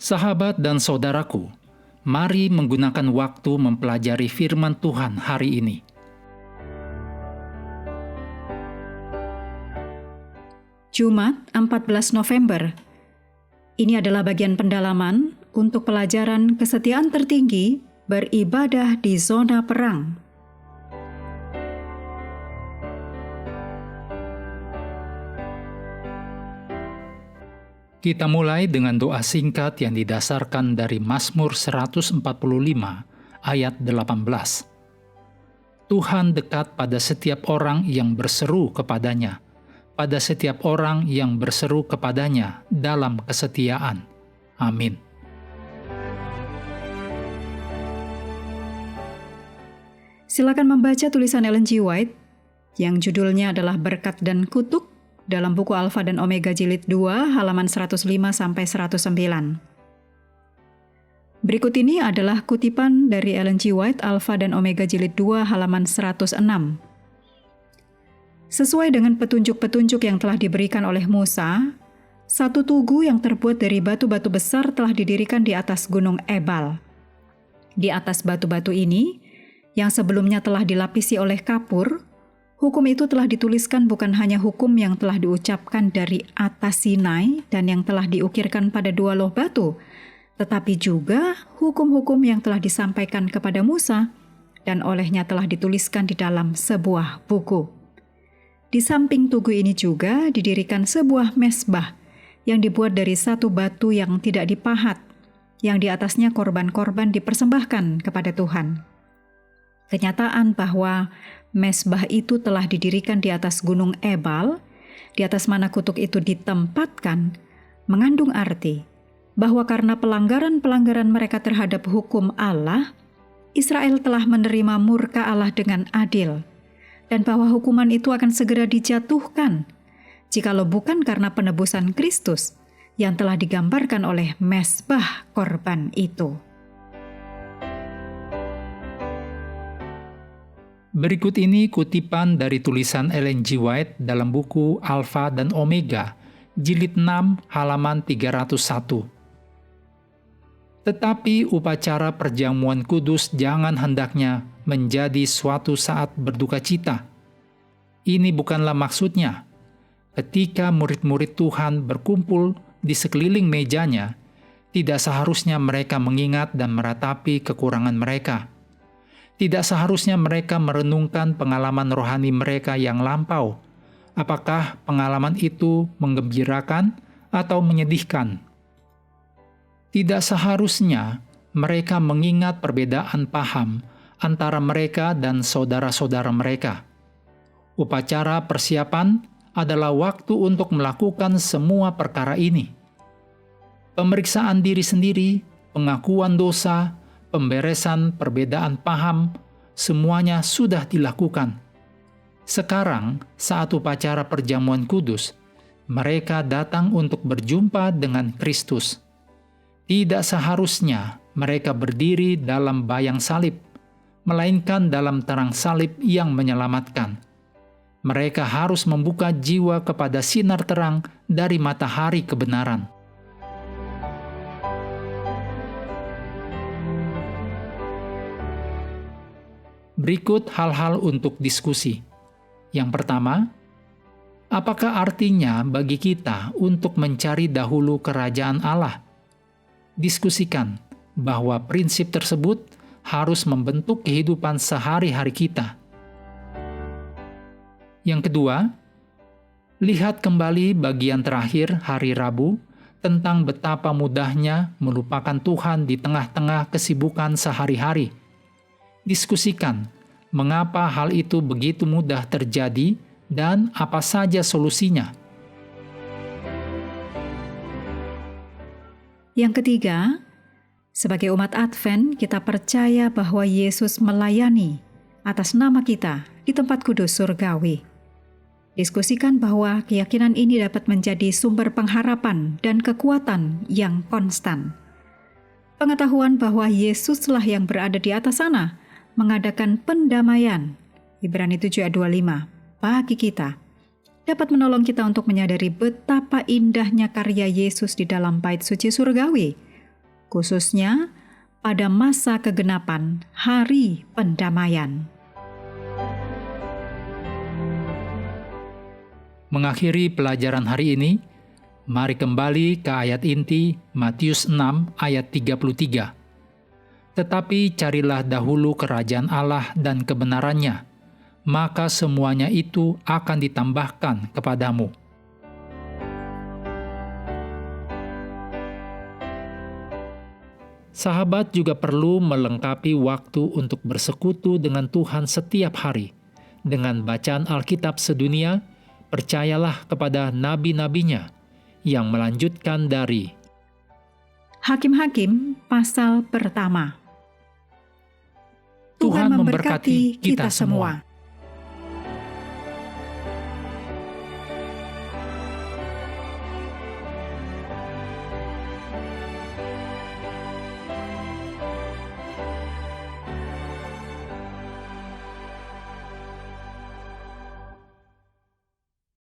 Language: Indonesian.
Sahabat dan saudaraku, mari menggunakan waktu mempelajari firman Tuhan hari ini. Jumat 14 November. Ini adalah bagian pendalaman untuk pelajaran kesetiaan tertinggi beribadah di zona perang. Kita mulai dengan doa singkat yang didasarkan dari Mazmur 145 ayat 18. Tuhan dekat pada setiap orang yang berseru kepadanya, pada setiap orang yang berseru kepadanya dalam kesetiaan. Amin. Silakan membaca tulisan Ellen G. White yang judulnya adalah Berkat dan Kutuk dalam buku Alfa dan Omega Jilid 2 halaman 105-109. Berikut ini adalah kutipan dari Ellen G. White Alfa dan Omega Jilid 2 halaman 106. Sesuai dengan petunjuk-petunjuk yang telah diberikan oleh Musa, satu tugu yang terbuat dari batu-batu besar telah didirikan di atas gunung Ebal. Di atas batu-batu ini, yang sebelumnya telah dilapisi oleh kapur, hukum itu telah dituliskan bukan hanya hukum yang telah diucapkan dari atas Sinai dan yang telah diukirkan pada dua loh batu, tetapi juga hukum-hukum yang telah disampaikan kepada Musa dan olehnya telah dituliskan di dalam sebuah buku. Di samping tugu ini juga didirikan sebuah mezbah yang dibuat dari satu batu yang tidak dipahat, yang di atasnya korban-korban dipersembahkan kepada Tuhan. Kenyataan bahwa mezbah itu telah didirikan di atas gunung Ebal, di atas mana kutuk itu ditempatkan, mengandung arti bahwa karena pelanggaran-pelanggaran mereka terhadap hukum Allah, Israel telah menerima murka Allah dengan adil, dan bahwa hukuman itu akan segera dijatuhkan, jikalau bukan karena penebusan Kristus yang telah digambarkan oleh mezbah korban itu. Berikut ini kutipan dari tulisan Ellen G. White dalam buku Alfa dan Omega, Jilid 6, halaman 301. Tetapi upacara perjamuan kudus jangan hendaknya menjadi suatu saat berduka cita. Ini bukanlah maksudnya. Ketika murid-murid Tuhan berkumpul di sekeliling mejanya, tidak seharusnya mereka mengingat dan meratapi kekurangan mereka. Tidak seharusnya mereka merenungkan pengalaman rohani mereka yang lampau. Apakah pengalaman itu menggembirakan atau menyedihkan? Tidak seharusnya mereka mengingat perbedaan paham antara mereka dan saudara-saudara mereka. Upacara persiapan adalah waktu untuk melakukan semua perkara ini. Pemeriksaan diri sendiri, pengakuan dosa, pemberesan perbedaan paham, semuanya sudah dilakukan. Sekarang, saat upacara perjamuan kudus, mereka datang untuk berjumpa dengan Kristus. Tidak seharusnya mereka berdiri dalam bayang salib, melainkan dalam terang salib yang menyelamatkan. Mereka harus membuka jiwa kepada sinar terang dari matahari kebenaran. Berikut hal-hal untuk diskusi. Yang pertama, apakah artinya bagi kita untuk mencari dahulu kerajaan Allah? Diskusikan bahwa prinsip tersebut harus membentuk kehidupan sehari-hari kita. Yang kedua, lihat kembali bagian terakhir hari Rabu tentang betapa mudahnya melupakan Tuhan di tengah-tengah kesibukan sehari-hari. Diskusikan mengapa hal itu begitu mudah terjadi dan apa saja solusinya. Yang ketiga, sebagai umat Advent, kita percaya bahwa Yesus melayani atas nama kita di tempat kudus surgawi. Diskusikan bahwa keyakinan ini dapat menjadi sumber pengharapan dan kekuatan yang konstan. Pengetahuan bahwa Yesuslah yang berada di atas sana mengadakan pendamaian, Ibrani 7 ayat 25, bagi kita, dapat menolong kita untuk menyadari betapa indahnya karya Yesus di dalam bait suci surgawi khususnya pada masa kegenapan Hari Pendamaian. Mengakhiri pelajaran hari ini, mari kembali ke ayat inti Matius 6 ayat 33. Tetapi carilah dahulu kerajaan Allah dan kebenarannya, maka semuanya itu akan ditambahkan kepadamu. Sahabat juga perlu melengkapi waktu untuk bersekutu dengan Tuhan setiap hari. Dengan bacaan Alkitab sedunia, percayalah kepada nabi-nabinya yang melanjutkan dari Hakim-Hakim pasal pertama. Tuhan memberkati kita semua.